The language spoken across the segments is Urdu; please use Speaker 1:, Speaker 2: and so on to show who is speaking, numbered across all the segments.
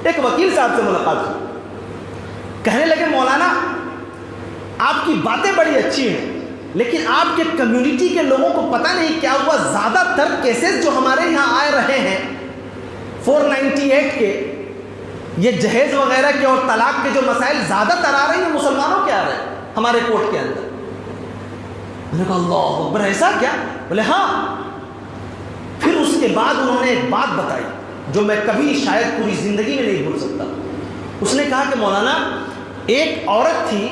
Speaker 1: ایک وکیل صاحب سے ملاقات ہوئی. کہنے لگے مولانا آپ کی باتیں بڑی اچھی ہیں لیکن آپ کے کمیونٹی کے لوگوں کو پتہ نہیں کیا ہوا, زیادہ تر کیسز جو ہمارے یہاں آئے رہے ہیں 498 کے, یہ جہیز وغیرہ کے اور طلاق کے جو مسائل زیادہ تر آ رہے ہیں مسلمانوں کے آ رہے ہیں ہمارے کورٹ کے اندر. میں نے کہا اللہ اکبر, ایسا کیا؟ بولے ہاں. پھر اس کے بعد انہوں نے ایک بات بتائی جو میں کبھی شاید پوری زندگی میں نہیں بھول سکتا. اس نے کہا کہ مولانا ایک عورت تھی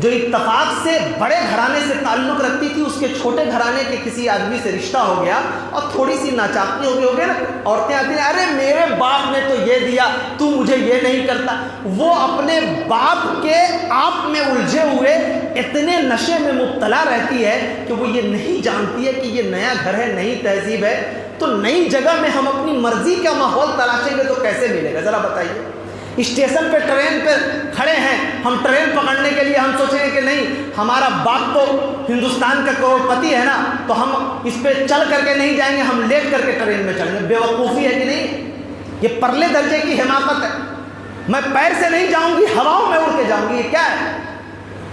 Speaker 1: جو اتفاق سے بڑے گھرانے سے تعلق رکھتی تھی, اس کے چھوٹے گھرانے کے کسی آدمی سے رشتہ ہو گیا اور تھوڑی سی ناچاقی ہو گئی نا. عورتیں آتی ہیں ارے میرے باپ نے تو یہ دیا تو مجھے یہ نہیں کرتا. وہ اپنے باپ کے آپ میں الجھے ہوئے اتنے نشے میں مبتلا رہتی ہے کہ وہ یہ نہیں جانتی ہے کہ یہ نیا گھر ہے, نئی تہذیب ہے, تو نئی جگہ میں ہم اپنی مرضی کا ماحول تلاشیں گے تو کیسے ملے گا؟ ذرا بتائیے. اسٹیشن پہ ٹرین پہ کھڑے ہیں, ہم ٹرین پکڑنے کے لیے ہم سوچیں گے کہ نہیں ہمارا باپ تو ہندوستان کا کروڑپتی ہے نا, تو ہم اس پہ چل کر کے نہیں جائیں گے, ہم لیٹ کر کے ٹرین میں چڑھیں گے. بیوقوفی ہے کہ نہیں؟ یہ پرلے درجے کی حماقت ہے. میں پیر سے نہیں جاؤں گی, ہواؤں میں اڑ کے جاؤں گی, یہ کیا ہے؟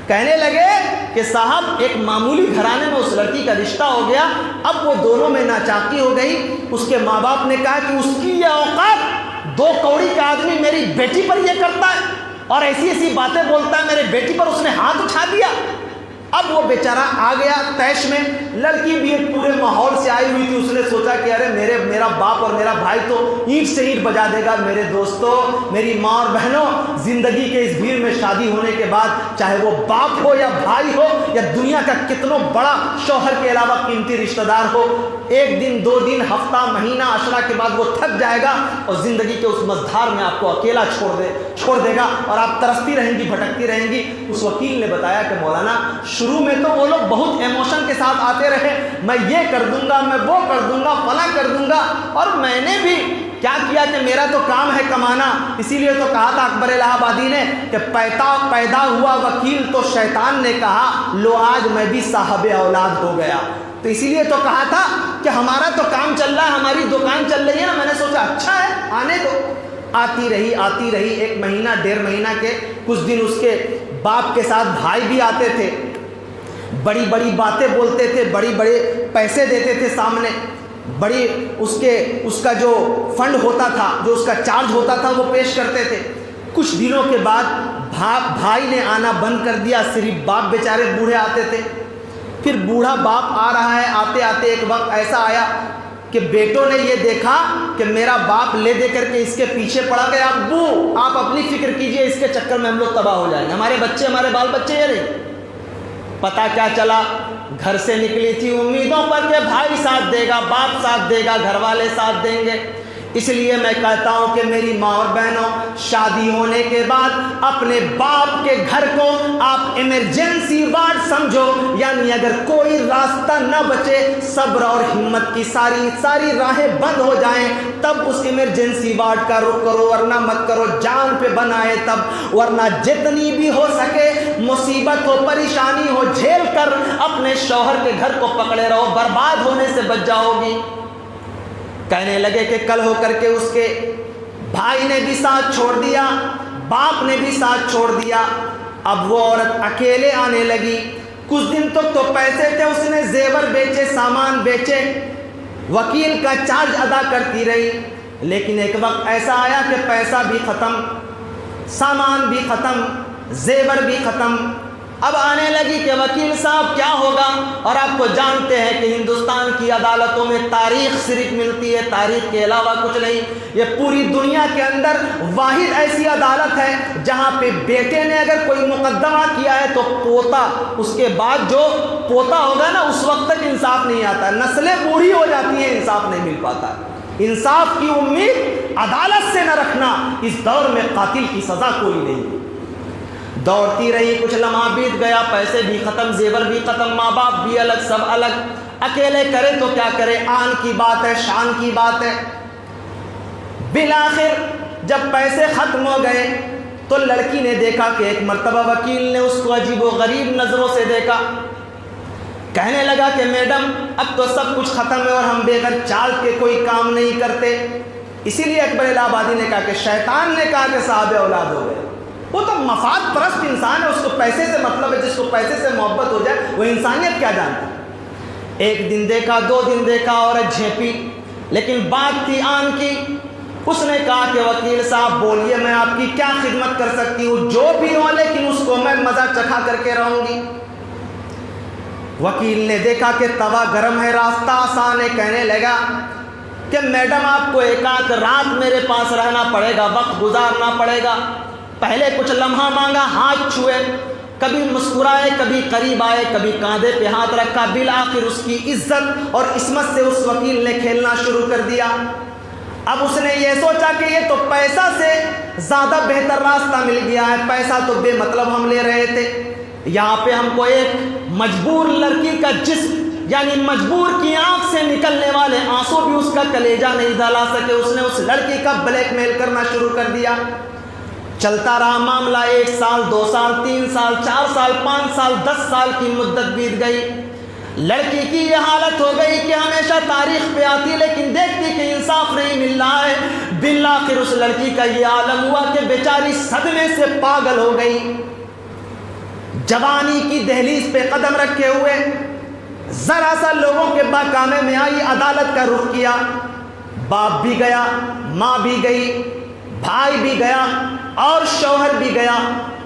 Speaker 1: کہنے لگے کہ صاحب ایک معمولی گھرانے میں اس لڑکی کا رشتہ ہو گیا, اب وہ دونوں میں ناچاقی ہو گئی. اس کے ماں باپ نے کہا کہ اس کی یہ اوقات, 2 کوڑی کا آدمی میری بیٹی پر یہ کرتا ہے اور ایسی ایسی باتیں بولتا ہے, میرے بیٹی پر اس نے ہاتھ اٹھا دیا. اب وہ بیچارہ آ گیا تیش میں. لڑکی بھی ایک پورے ماحول سے آئی ہوئی تھی, اس نے سوچا کہ ارے میرا باپ اور میرا بھائی تو اینٹ سے اینٹ بجا دے گا. میرے دوستوں, میری ماں اور بہنوں, زندگی کے اس بھیڑ میں شادی ہونے کے بعد چاہے وہ باپ ہو یا بھائی ہو یا دنیا کا کتنوں بڑا شوہر کے علاوہ قیمتی رشتہ دار ہو, 1 دن 2 دن ہفتہ مہینہ عشرہ کے بعد وہ تھک جائے گا اور زندگی کے اس مزدھار میں آپ کو اکیلا چھوڑ دے گا اور آپ ترستی رہیں گی, بھٹکتی رہیں گی. اس وکیل نے بتایا کہ مولانا شروع میں تو وہ لوگ بہت ایموشن کے ساتھ آتے رہے, میں یہ کر دوں گا, میں وہ کر دوں گا, فلاں کر دوں گا, اور میں نے بھی کیا کیا کہ میرا تو کام ہے کمانا. اسی لیے تو کہا تھا اکبر الہ آبادی نے کہ پیدا ہوا وکیل تو شیطان نے کہا لو آج میں بھی صاحب اولاد ہو گیا. تو اسی لیے تو کہا تھا کہ ہمارا تو کام چل رہا ہے, ہماری دکان چل رہی ہے نا. میں نے سوچا اچھا ہے آنے دو. آتی رہی 1 مہینہ 1.5 مہینہ کے کچھ دن اس کے باپ کے ساتھ بھائی بھی آتے تھے, بڑی بڑی باتیں بولتے تھے, بڑے پیسے دیتے تھے سامنے, بڑی اس کا جو فنڈ ہوتا تھا, جو اس کا چارج ہوتا تھا وہ پیش کرتے تھے. کچھ دنوں کے بعد بھائی نے آنا بند کر دیا, صرف باپ بیچارے بوڑھے آتے تھے. پھر بوڑھا باپ آ رہا ہے, آتے آتے ایک وقت ایسا آیا کہ بیٹوں نے یہ دیکھا کہ میرا باپ لے دے کر کے اس کے پیچھے پڑا گیا. ابو آپ اپنی فکر کیجئے, اس کے چکر میں ہم لوگ تباہ ہو جائیں گے, ہمارے بچے ہمارے بال بچے یہ نہیں. پتہ کیا چلا, گھر سے نکلی تھی امیدوں پر کہ بھائی ساتھ دے گا, باپ ساتھ دے گا, گھر والے ساتھ دیں گے. اس لیے میں کہتا ہوں کہ میری ماں اور بہنوں, شادی ہونے کے بعد اپنے باپ کے گھر کو آپ ایمرجنسی وارڈ سمجھو. یعنی اگر کوئی راستہ نہ بچے, صبر اور ہمت کی ساری راہیں بند ہو جائیں, تب اس ایمرجنسی وارڈ کا رخ کرو, ورنہ مت کرو. جان پہ بنائے تب, ورنہ جتنی بھی ہو سکے مصیبت ہو, پریشانی ہو, جھیل کر اپنے شوہر کے گھر کو پکڑے رہو, برباد ہونے سے بچ جاؤ گی. کہنے لگے کہ کل ہو کر کے اس کے بھائی نے بھی ساتھ چھوڑ دیا, باپ نے بھی ساتھ چھوڑ دیا. اب وہ عورت اکیلے آنے لگی. کچھ دن تک تو پیسے تھے, اس نے زیور بیچے, سامان بیچے, وکیل کا چارج ادا کرتی رہی. لیکن ایک وقت ایسا آیا کہ پیسہ بھی ختم, سامان بھی ختم, زیور بھی ختم. اب آنے لگی کہ وکیل صاحب کیا ہوگا. اور آپ کو جانتے ہیں کہ ہندوستان کی عدالتوں میں تاریخ صرف ملتی ہے, تاریخ کے علاوہ کچھ نہیں. یہ پوری دنیا کے اندر واحد ایسی عدالت ہے جہاں پہ بیٹے نے اگر کوئی مقدمہ کیا ہے تو پوتا, اس کے بعد جو پوتا ہوگا نا, اس وقت تک انصاف نہیں آتا, نسلیں بوڑھی ہو جاتی ہیں, انصاف نہیں مل پاتا. انصاف کی امید عدالت سے نہ رکھنا. اس دور میں قاتل کی سزا کوئی نہیں. دوڑتی رہی, کچھ لمحہ بیت گیا, پیسے بھی ختم, زیور بھی ختم, ماں باپ بھی الگ, سب الگ. اکیلے کرے تو کیا کرے, آن کی بات ہے, شان کی بات ہے. بالآخر جب پیسے ختم ہو گئے تو لڑکی نے دیکھا کہ ایک مرتبہ وکیل نے اس کو عجیب و غریب نظروں سے دیکھا. کہنے لگا کہ میڈم اب تو سب کچھ ختم ہے اور ہم بغیر چارج کے کوئی کام نہیں کرتے. اسی لیے اکبر الہ آبادی نے کہا کہ شیطان نے کہا کہ صاحب اولاد ہو گئے. وہ تو مفاد پرست انسان ہے, اس کو پیسے سے مطلب ہے, جس کو پیسے سے محبت ہو جائے وہ انسانیت کیا جانتا ہے. ایک دن دیکھا, 2 دن دیکھا, عورت جھینپی, لیکن بات تھی آن کی. اس نے کہا کہ وکیل صاحب بولیے میں آپ کی کیا خدمت کر سکتی ہوں, جو بھی ہو لیکن اس کو میں مزہ چکھا کر کے رہوں گی. وکیل نے دیکھا کہ توا گرم ہے, راستہ آسان ہے, کہنے لگا کہ میڈم آپ کو ایک آدھ رات میرے پاس رہنا پڑے گا, وقت گزارنا پڑے گا. پہلے کچھ لمحہ مانگا, ہاتھ چھوئے, کبھی مسکرائے, کبھی قریب آئے, کبھی کاندھے پہ ہاتھ رکھا. بالآخر اس کی عزت اور عصمت سے اس وکیل نے کھیلنا شروع کر دیا. اب اس نے یہ سوچا کہ یہ تو پیسہ سے زیادہ بہتر راستہ مل گیا ہے, پیسہ تو بے مطلب ہم لے رہے تھے, یہاں پہ ہم کو ایک مجبور لڑکی کا جسم, یعنی مجبور کی آنکھ سے نکلنے والے آنسو بھی اس کا کلیجہ نہیں دلا سکے. اس نے اس لڑکی کا بلیک میل کرنا شروع کر دیا. چلتا رہا معاملہ, 1 سال, 2 سال, 3 سال, 4 سال, 5 سال, 10 سال کی مدت بیت گئی. لڑکی کی یہ حالت ہو گئی کہ ہمیشہ تاریخ پہ آتی لیکن دیکھتی کہ انصاف نہیں مل رہا ہے. بالآخر اس لڑکی کا یہ عالم ہوا کہ بیچاری صدمے سے پاگل ہو گئی. جوانی کی دہلیز پہ قدم رکھے ہوئے ذرا سا لوگوں کے باکامے میں آئی, عدالت کا رخ کیا. باپ بھی گیا, ماں بھی گئی, بھائی بھی گیا اور شوہر بھی گیا.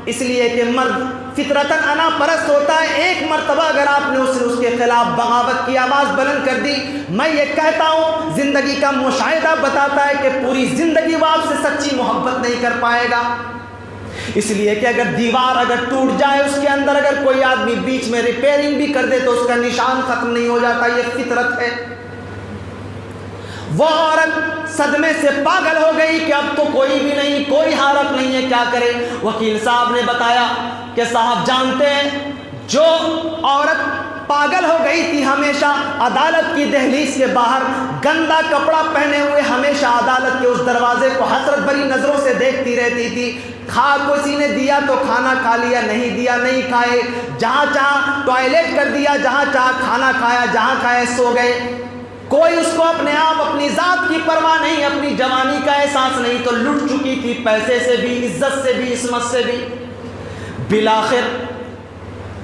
Speaker 1: اس لیے کہ مرد فطرتاً انا پرست ہوتا ہے. ایک مرتبہ اگر آپ نے اس کے خلاف بغاوت کی آواز بلند کر دی, میں یہ کہتا ہوں زندگی کا مشاہدہ بتاتا ہے کہ پوری زندگی وہ آپ سے سچی محبت نہیں کر پائے گا. اس لیے کہ اگر دیوار اگر ٹوٹ جائے, اس کے اندر اگر کوئی آدمی بیچ میں ریپیئرنگ بھی کر دے تو اس کا نشان ختم نہیں ہو جاتا. یہ فطرت ہے. وہ عورت صدمے سے پاگل ہو گئی کہ اب تو کوئی بھی نہیں, کوئی حالت نہیں ہے, کیا کرے. وکیل صاحب نے بتایا کہ صاحب جانتے ہیں جو عورت پاگل ہو گئی تھی, ہمیشہ عدالت کی دہلیز کے باہر گندا کپڑا پہنے ہوئے ہمیشہ عدالت کے اس دروازے کو حسرت بھری نظروں سے دیکھتی رہتی تھی. کھا کسی نے دیا تو کھانا کھا لیا, نہیں دیا نہیں کھائے, جہاں چاہا ٹوائلٹ کر دیا, جہاں چاہا کھانا کھایا, جہاں کھائے سو گئے. کوئی اس کو اپنے آپ اپنی ذات کی پرواہ نہیں, اپنی جوانی کا احساس نہیں. تو لٹ چکی تھی پیسے سے بھی, عزت سے بھی, عصمت سے بھی. بالآخر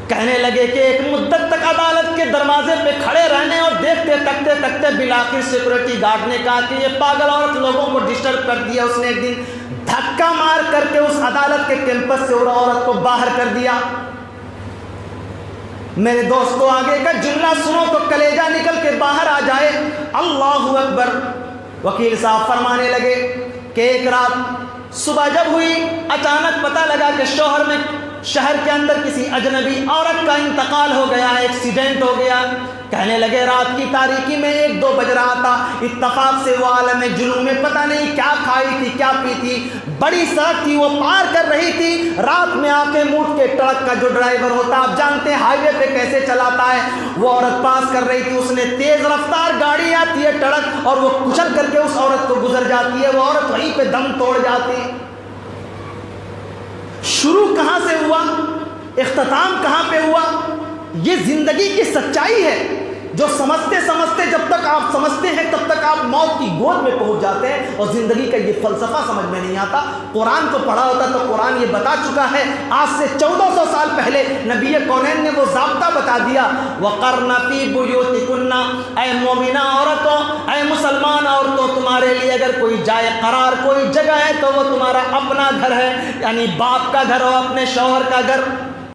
Speaker 1: کہنے لگے کہ ایک مدت تک عدالت کے دروازے پہ کھڑے رہنے اور دیکھتے تکتے تکتے بالآخر سیکورٹی گارڈ نے کہا کہ یہ پاگل عورت لوگوں کو ڈسٹرب کر دیا. اس نے ایک دن دھکا مار کر کے اس عدالت کے کیمپس سے عورت کو باہر کر دیا. میرے دوستو آگے کا جملہ سنو تو کلیجہ نکل کے باہر آ جائے. اللہ اکبر. وکیل صاحب فرمانے لگے کہ ایک رات صبح جب ہوئی, اچانک پتہ لگا کہ شہر کے اندر کسی اجنبی عورت کا انتقال ہو گیا, ایکسیڈنٹ ہو گیا. کہنے لگے رات کی تاریکی میں 1-2 بج رہا تھا, اتفاق سے وہ عالم جنون میں پتہ نہیں کیا کھائی تھی کیا پی تھی, بڑی سڑک تھی وہ پار کر رہی تھی. رات میں آنکھیں موڑ کے ٹرک کا جو ڈرائیور ہوتا, آپ جانتے ہیں ہائی وے پہ کیسے چلاتا ہے, وہ عورت پاس کر رہی تھی. اس نے تیز رفتار گاڑی آتی ہے ٹرک, اور وہ کچل کر کے اس عورت کو گزر جاتی ہے. وہ عورت وہیں پہ دم توڑ جاتی. شروع کہاں سے ہوا, اختتام کہاں پہ ہوا؟ یہ زندگی کی سچائی ہے جو سمجھتے سمجھتے جب تک آپ سمجھتے ہیں تب تک آپ موت کی گود میں پہنچ جاتے ہیں, اور زندگی کا یہ فلسفہ سمجھ میں نہیں آتا. قرآن کو پڑھا ہوتا تو قرآن یہ بتا چکا ہے, آج سے 1400 سال پہلے نبی کونین نے وہ ضابطہ بتا دیا, وَقَرْنَ فِي بُيُوتِكُنَّ, اے مومنہ عورتوں, اے مسلمان عورتوں, تمہارے لیے اگر کوئی جائے قرار, کوئی جگہ ہے تو وہ تمہارا اپنا گھر ہے, یعنی باپ کا گھر ہو, اپنے شوہر کا گھر.